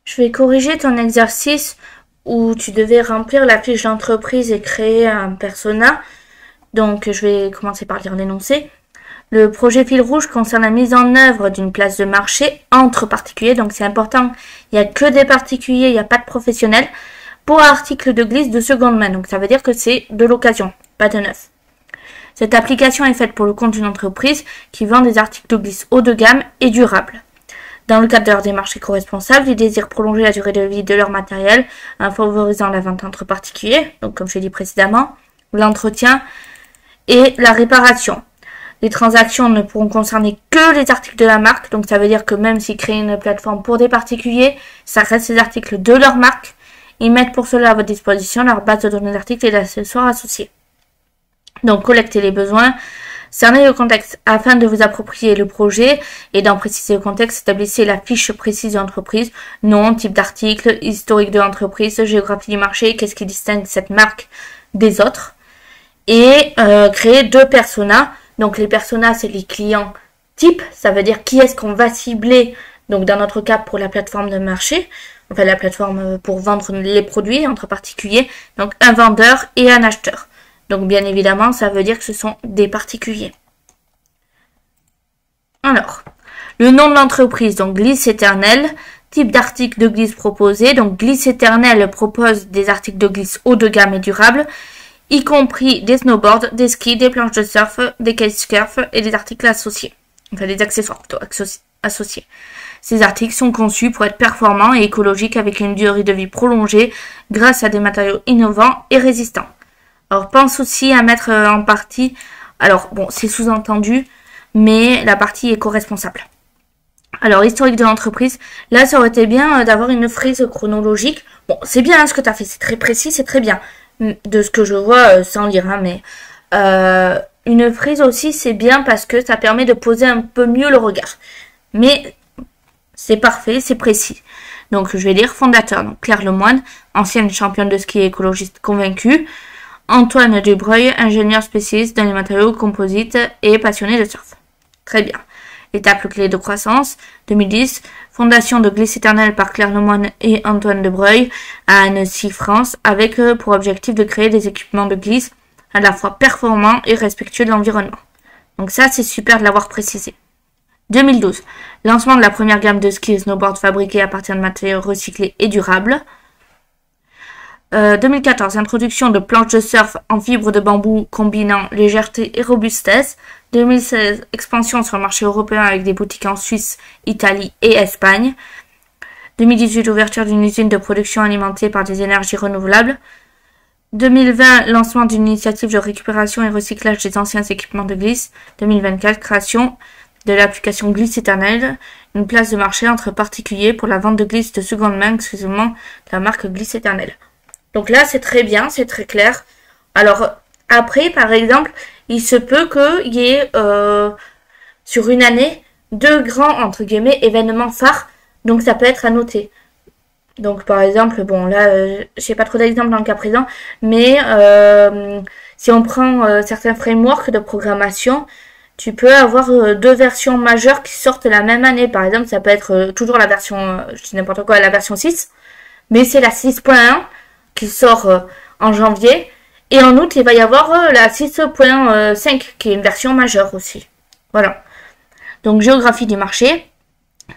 Je vais corriger ton exercice où tu devais remplir la fiche d'entreprise et créer un persona. Donc, je vais commencer par lire l'énoncé. Le projet fil rouge concerne la mise en œuvre d'une place de marché entre particuliers. Donc, c'est important. Il n'y a que des particuliers, il n'y a pas de professionnels. Pour article de glisse de seconde main. Donc, ça veut dire que c'est de l'occasion, pas de neuf. Cette application est faite pour le compte d'une entreprise qui vend des articles de glisse haut de gamme et durables. Dans le cadre de leur démarche éco-responsable, ils désirent prolonger la durée de vie de leur matériel en favorisant la vente entre particuliers, donc comme je l'ai dit précédemment, l'entretien et la réparation. Les transactions ne pourront concerner que les articles de la marque, donc ça veut dire que même s'ils créent une plateforme pour des particuliers, ça reste les articles de leur marque. Ils mettent pour cela à votre disposition leur base de données d'articles et d'accessoires associés. Donc collectez les besoins, cernez le contexte afin de vous approprier le projet et d'en préciser le contexte, établissez la fiche précise de l'entreprise, nom, type d'article, historique de l'entreprise, géographie du marché, qu'est-ce qui distingue cette marque des autres. Et créez 2 personas. Donc les personas, c'est les clients type, ça veut dire qui est-ce qu'on va cibler, donc dans notre cas pour la plateforme de marché, enfin la plateforme pour vendre les produits entre particuliers, donc un vendeur et un acheteur. Donc bien évidemment, ça veut dire que ce sont des particuliers. Alors, le nom de l'entreprise, donc Glisse Éternelle, type d'article de glisse proposé, donc Glisse Éternelle propose des articles de glisse haut de gamme et durables, y compris des snowboards, des skis, des planches de surf, des kitesurf et des articles associés, enfin des accessoires plutôt associés. Ces articles sont conçus pour être performants et écologiques avec une durée de vie prolongée grâce à des matériaux innovants et résistants. Alors, pense aussi à mettre en partie, alors bon, c'est sous-entendu, mais la partie éco-responsable. Alors, historique de l'entreprise, là, ça aurait été bien d'avoir une frise chronologique. Bon, c'est bien ce que tu as fait, c'est très précis, c'est très bien, de ce que je vois sans lire, hein, mais une frise aussi, c'est bien parce que ça permet de poser un peu mieux le regard. Mais c'est parfait, c'est précis. Donc, je vais lire fondateur, donc Claire Lemoine, ancienne championne de ski écologiste convaincue. Antoine Dubreuil, ingénieur spécialiste dans les matériaux composites et passionné de surf. Très bien. Étape clé de croissance, 2010, fondation de Glisse Éternelle par Claire Lemoine et Antoine Dubreuil à Annecy, France, avec pour objectif de créer des équipements de glisse à la fois performants et respectueux de l'environnement. Donc ça, c'est super de l'avoir précisé. 2012, lancement de la première gamme de skis et snowboards fabriqués à partir de matériaux recyclés et durables. 2014, introduction de planches de surf en fibre de bambou combinant légèreté et robustesse. 2016, expansion sur le marché européen avec des boutiques en Suisse, Italie et Espagne. 2018, ouverture d'une usine de production alimentée par des énergies renouvelables. 2020, lancement d'une initiative de récupération et recyclage des anciens équipements de glisse. 2024, création de l'application Glisse Éternelle, une place de marché entre particuliers pour la vente de glisse de seconde main exclusivement de la marque Glisse Éternelle. Donc là, c'est très bien, c'est très clair. Alors, après, par exemple, il se peut qu'il y ait, sur une année, 2 grands, entre guillemets, événements phares. Donc, ça peut être à noter. Donc, par exemple, bon, là, je n'ai pas trop d'exemples dans le cas présent, mais si on prend certains frameworks de programmation, tu peux avoir 2 versions majeures qui sortent la même année. Par exemple, ça peut être toujours la version, je dis n'importe quoi, la version 6, mais c'est la 6.1 qui sort en janvier. Et en août, il va y avoir la 6.5 qui est une version majeure aussi. Voilà. Donc, géographie du marché.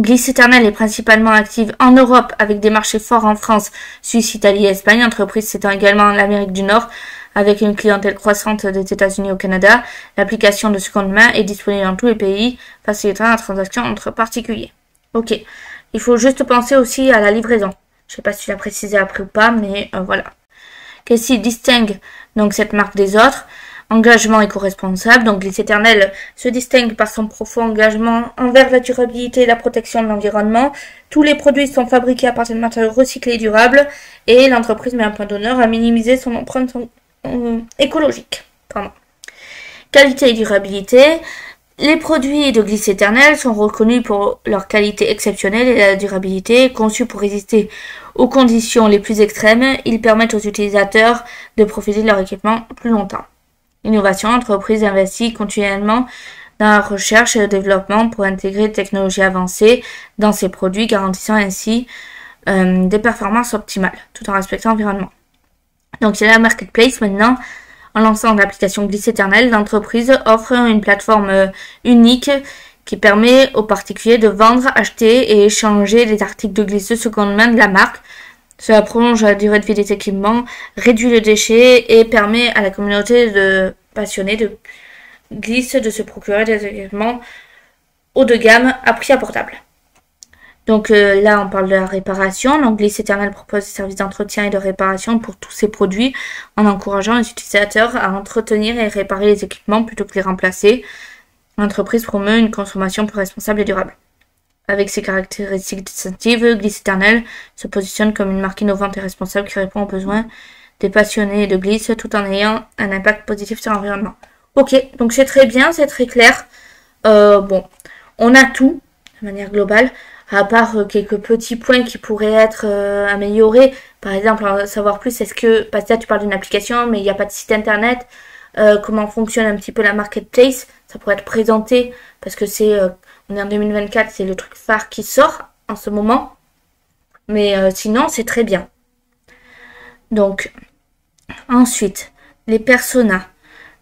Glisse Éternelle est principalement active en Europe avec des marchés forts en France, Suisse, Italie et Espagne. Entreprise s'étend également en Amérique du Nord avec une clientèle croissante des États-Unis au Canada. L'application de seconde main est disponible dans tous les pays, facilitant la transaction entre particuliers. Ok. Il faut juste penser aussi à la livraison. Je ne sais pas si tu l'as précisé après ou pas, mais voilà. Qu'est-ce qui distingue donc cette marque des autres? Engagement éco-responsable. Donc Glisse Éternelle se distingue par son profond engagement envers la durabilité et la protection de l'environnement. Tous les produits sont fabriqués à partir de matériaux recyclés et durables. Et l'entreprise met un point d'honneur à minimiser son empreinte écologique. Pardon. Qualité et durabilité. Les produits de Glisse Éternelle sont reconnus pour leur qualité exceptionnelle et la durabilité. Conçus pour résister aux conditions les plus extrêmes, ils permettent aux utilisateurs de profiter de leur équipement plus longtemps. Innovation, l'entreprise investit continuellement dans la recherche et le développement pour intégrer des technologies avancées dans ses produits, garantissant ainsi des performances optimales, tout en respectant l'environnement. Donc c'est la marketplace maintenant. En lançant l'application Gliss Éternel, l'entreprise offre une plateforme unique qui permet aux particuliers de vendre, acheter et échanger les articles de glisse de seconde main de la marque. Cela prolonge la durée de vie des équipements, réduit le déchet et permet à la communauté de passionnés de glisse de se procurer des équipements haut de gamme à prix abordable. Donc là, on parle de la réparation. Donc Gliss Éternel propose des services d'entretien et de réparation pour tous ses produits en encourageant les utilisateurs à entretenir et réparer les équipements plutôt que les remplacer. L'entreprise promeut une consommation plus responsable et durable. Avec ses caractéristiques distinctives, Gliss Éternel se positionne comme une marque innovante et responsable qui répond aux besoins des passionnés de glisse tout en ayant un impact positif sur l'environnement. Ok, donc c'est très bien, c'est très clair. Bon, on a tout de manière globale, à part quelques petits points qui pourraient être améliorés. Par exemple, en savoir plus, est-ce que, parce que là tu parles d'une application, mais il n'y a pas de site internet, comment fonctionne un petit peu la marketplace, ça pourrait être présenté, parce que on est en 2024, c'est le truc phare qui sort en ce moment. Mais sinon, c'est très bien. Donc, ensuite, les personas.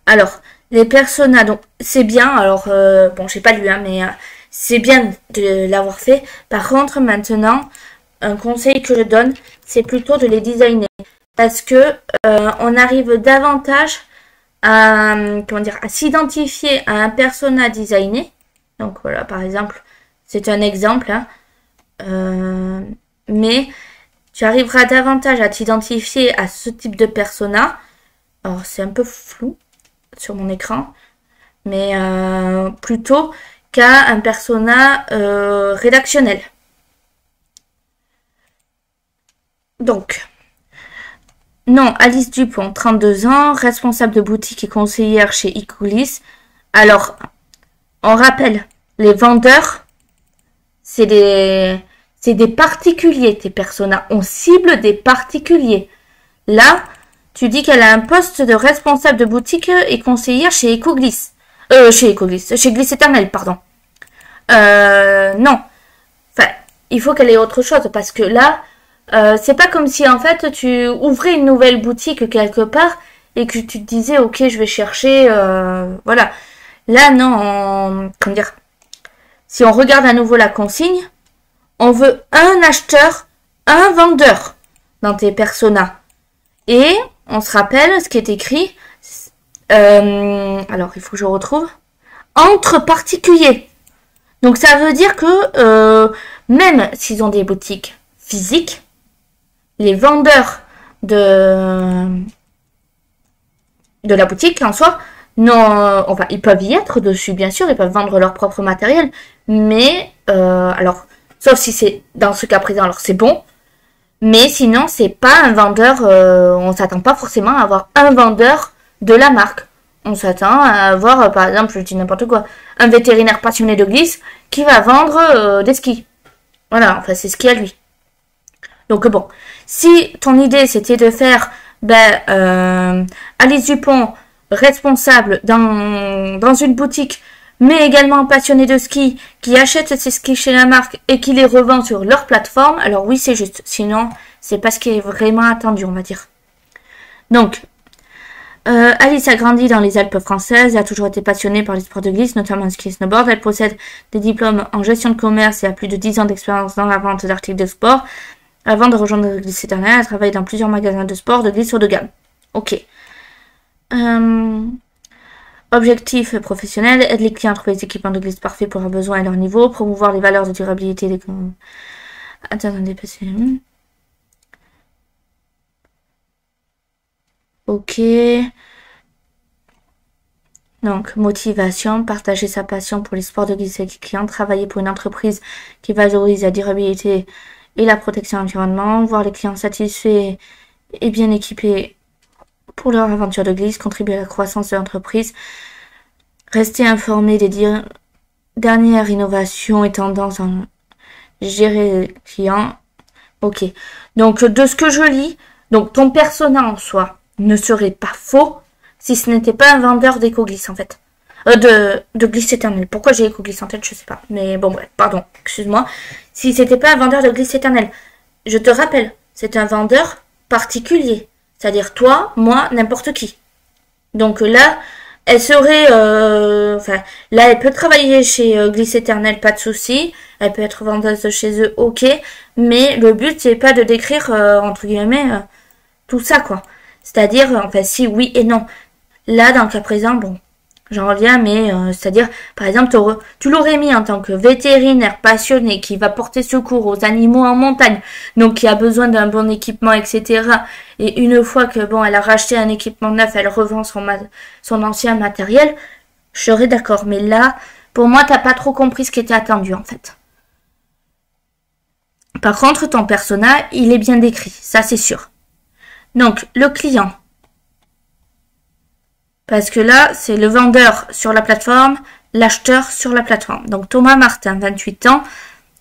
Alors, les personas, donc c'est bien. Alors, bon, j'ai pas lu, hein, mais c'est bien de l'avoir fait. Par contre, maintenant, un conseil que je donne, c'est plutôt de les designer. Parce que on arrive davantage à, à s'identifier à un persona designé. Donc voilà, par exemple, c'est un exemple, hein. Mais tu arriveras davantage à t'identifier à ce type de persona. Alors c'est un peu flou sur mon écran, mais plutôt qu'à un persona rédactionnel. Donc, non, Alice Dupont, 32 ans, responsable de boutique et conseillère chez Ecogliss. Alors, on rappelle, les vendeurs, c'est des particuliers, tes personas. On cible des particuliers. Là, tu dis qu'elle a un poste de responsable de boutique et conseillère chez Ecogliss. Chez Gliss Éternel, pardon. Non. Enfin, il faut qu'elle ait autre chose parce que là, c'est pas comme si en fait tu ouvrais une nouvelle boutique quelque part et que tu te disais ok je vais chercher voilà. Là non, comment dire, si on regarde à nouveau la consigne, on veut un acheteur, un vendeur dans tes personas. Et on se rappelle ce qui est écrit, alors il faut que je retrouve, entre particuliers. Donc ça veut dire que même s'ils ont des boutiques physiques, les vendeurs de la boutique en soi, non, enfin, ils peuvent y être dessus, bien sûr, ils peuvent vendre leur propre matériel, mais alors, sauf si c'est dans ce cas présent, alors c'est bon, mais sinon, c'est pas un vendeur, on s'attend pas forcément à avoir un vendeur de la marque. On s'attend à avoir, par exemple, je dis n'importe quoi, un vétérinaire passionné de glisse qui va vendre des skis. Voilà, enfin, c'est ce qu'il y a lui. Donc bon, si ton idée c'était de faire Alice Dupont responsable dans une boutique, mais également passionnée de ski, qui achète ses skis chez la marque et qui les revend sur leur plateforme, alors oui c'est juste. Sinon, c'est pas ce qui est vraiment attendu, on va dire. Donc, Alice a grandi dans les Alpes françaises et a toujours été passionnée par les sports de glisse, notamment le ski et snowboard. Elle possède des diplômes en gestion de commerce et a plus de 10 ans d'expérience dans la vente d'articles de sport. Avant de rejoindre Gliss Éternel, elle travaille dans plusieurs magasins de sport de glisse haut de gamme. Ok. Objectif professionnel, aide les clients à trouver des équipements de glisse parfaits pour leurs besoins et leur niveau, promouvoir les valeurs de durabilité des... Attendez, ok. Donc, motivation, partager sa passion pour les sports de glisse avec les clients, travailler pour une entreprise qui valorise la durabilité et la protection de l'environnement, voir les clients satisfaits et bien équipés pour leur aventure de glisse, contribuer à la croissance de l'entreprise, rester informé des dernières innovations et tendances en gérer les clients. Ok. Donc, de ce que je lis, donc ton persona en soi ne serait pas faux si ce n'était pas un vendeur d'éco-glisse en fait. De glisse éternelle. Pourquoi j'ai éco-glisse en tête, je sais pas. Mais bon, bref, pardon, excuse-moi. Si c'était pas un vendeur de glisse éternelle, je te rappelle, c'est un vendeur particulier. C'est-à-dire toi, moi, n'importe qui. Donc là, elle serait... là, elle peut travailler chez Glisse Éternel, pas de souci. Elle peut être vendeuse chez eux, ok. Mais le but, c'est pas de décrire, entre guillemets, tout ça, quoi. C'est-à-dire, si, oui et non. Là, dans le cas présent, bon, j'en reviens, mais c'est-à-dire, par exemple, tu l'aurais mis en tant que vétérinaire passionné qui va porter secours aux animaux en montagne, donc qui a besoin d'un bon équipement, etc. Et une fois que, bon, elle a racheté un équipement neuf, elle revend son ancien matériel, je serais d'accord. Mais là, pour moi, t'as pas trop compris ce qui était attendu, en fait. Par contre, ton persona, il est bien décrit, ça c'est sûr. Donc, le client. Parce que là, c'est le vendeur sur la plateforme, l'acheteur sur la plateforme. Donc Thomas Martin, 28 ans,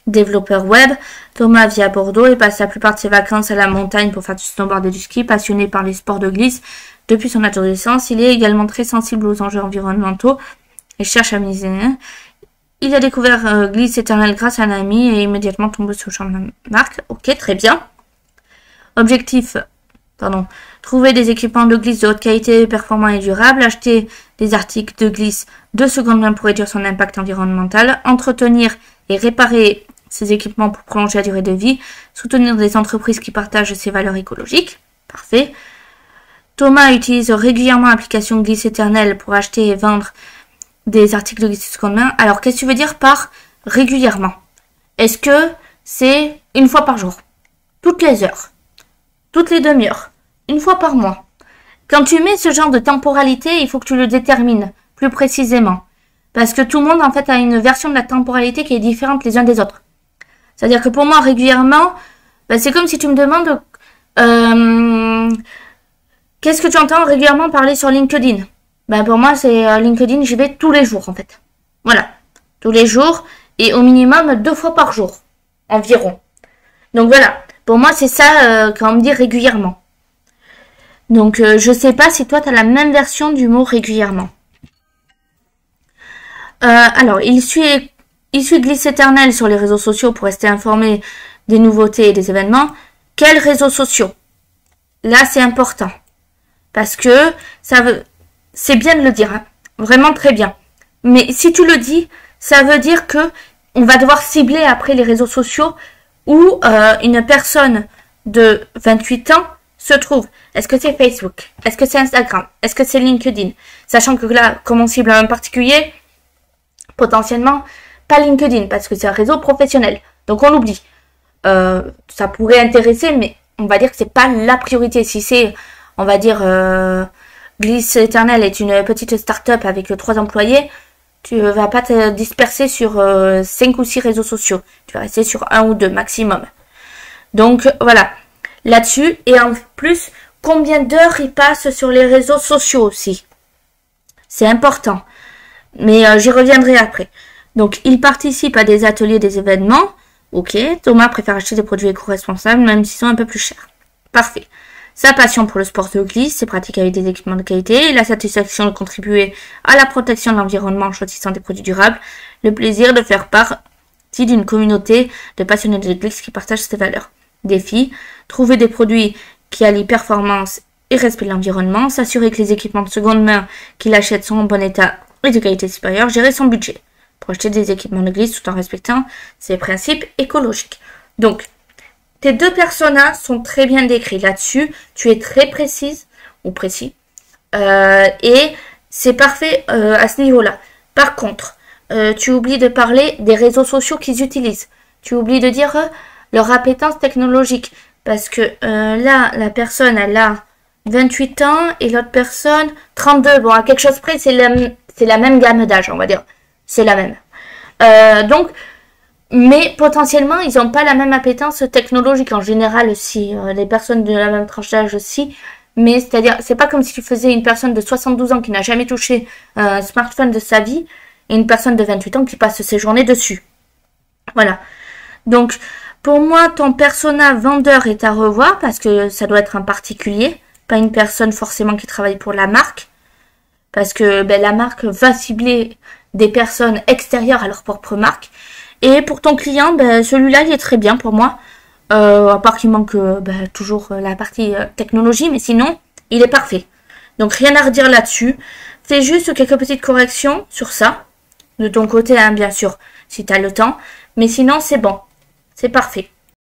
développeur web. Thomas vit à Bordeaux et passe la plupart de ses vacances à la montagne pour faire du snowboard et du ski. Passionné par les sports de glisse depuis son adolescence, il est également très sensible aux enjeux environnementaux et cherche à miser. Il a découvert Glisse Éternel grâce à un ami et immédiatement tombé sur le champ de la marque. Ok, très bien. Objectif... Trouver des équipements de glisse de haute qualité, performants et durables, acheter des articles de glisse de seconde main pour réduire son impact environnemental, entretenir et réparer ces équipements pour prolonger la durée de vie, soutenir des entreprises qui partagent ses valeurs écologiques. Parfait. Thomas utilise régulièrement l'application Glisse Éternel pour acheter et vendre des articles de glisse de seconde main. Alors, qu'est-ce que tu veux dire par régulièrement? Est-ce que c'est une fois par jour? Toutes les heures? Toutes les demi-heures, une fois par mois. Quand tu mets ce genre de temporalité, il faut que tu le détermines plus précisément. Parce que tout le monde, en fait, a une version de la temporalité qui est différente les uns des autres. C'est-à-dire que pour moi, régulièrement, c'est comme si tu me demandes qu'est-ce que tu entends régulièrement parler sur LinkedIn. Pour moi, c'est LinkedIn, j'y vais tous les jours, en fait. Voilà, tous les jours et au minimum 2 fois par jour, environ. Donc voilà. Pour moi, c'est ça quand on me dit régulièrement. Donc, je sais pas si toi, tu as la même version du mot régulièrement. Alors, il suit Glisse Éternel sur les réseaux sociaux pour rester informé des nouveautés et des événements. Quels réseaux sociaux? Là, c'est important. Parce que c'est bien de le dire. Hein. Vraiment très bien. Mais si tu le dis, ça veut dire que on va devoir cibler après les réseaux sociaux où une personne de 28 ans se trouve. Est-ce que c'est Facebook? Est-ce que c'est Instagram? Est-ce que c'est LinkedIn? Sachant que là, comme on cible un particulier, potentiellement, pas LinkedIn, parce que c'est un réseau professionnel. Donc on oublie. Ça pourrait intéresser, mais on va dire que c'est pas la priorité. Si c'est, on va dire, Glisse Éternel est une petite start-up avec 3 employés, tu vas pas te disperser sur 5 ou 6 réseaux sociaux. Tu vas rester sur 1 ou 2 maximum. Donc voilà, là-dessus. Et en plus, combien d'heures il passe sur les réseaux sociaux aussi. C'est important. Mais j'y reviendrai après. Donc il participe à des ateliers, des événements. Ok, Thomas préfère acheter des produits éco-responsables même s'ils sont un peu plus chers. Parfait. Sa passion pour le sport de glisse, ses pratiques avec des équipements de qualité, la satisfaction de contribuer à la protection de l'environnement en choisissant des produits durables, le plaisir de faire partie d'une communauté de passionnés de glisse qui partagent ses valeurs. Défi, trouver des produits qui allient performance et respect de l'environnement, s'assurer que les équipements de seconde main qu'il achète sont en bon état et de qualité supérieure, gérer son budget pour acheter des équipements de glisse tout en respectant ses principes écologiques. Donc, tes 2 personas sont très bien décrits là-dessus. Tu es très précise ou précis. Et c'est parfait à ce niveau-là. Par contre, tu oublies de parler des réseaux sociaux qu'ils utilisent. Tu oublies de dire leur appétence technologique. Parce que là, la personne, elle a 28 ans et l'autre personne, 32. Bon, à quelque chose près, c'est la même gamme d'âge, on va dire. C'est la même. Donc, mais potentiellement, ils n'ont pas la même appétence technologique. En général, si les personnes de la même tranche d'âge aussi. Mais c'est-à-dire, c'est pas comme si tu faisais une personne de 72 ans qui n'a jamais touché un smartphone de sa vie et une personne de 28 ans qui passe ses journées dessus. Voilà. Donc, pour moi, ton persona vendeur est à revoir parce que ça doit être un particulier, pas une personne forcément qui travaille pour la marque. Parce que la marque va cibler des personnes extérieures à leur propre marque. Et pour ton client, celui-là, il est très bien pour moi. À part qu'il manque toujours la partie technologie, mais sinon, il est parfait. Donc rien à redire là-dessus. Fais juste quelques petites corrections sur ça. De ton côté, hein, bien sûr, si tu as le temps. Mais sinon, c'est bon. C'est parfait.